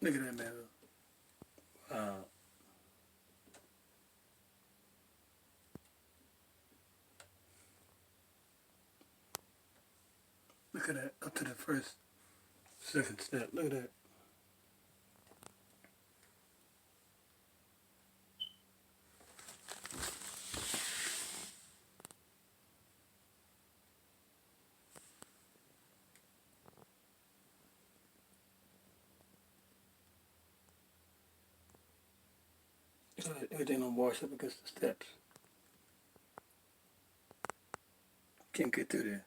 Look at that, man. Wow. Look at that. Up to the first, second step. Look at that. Everything don't wash up against the steps. Can't get through there.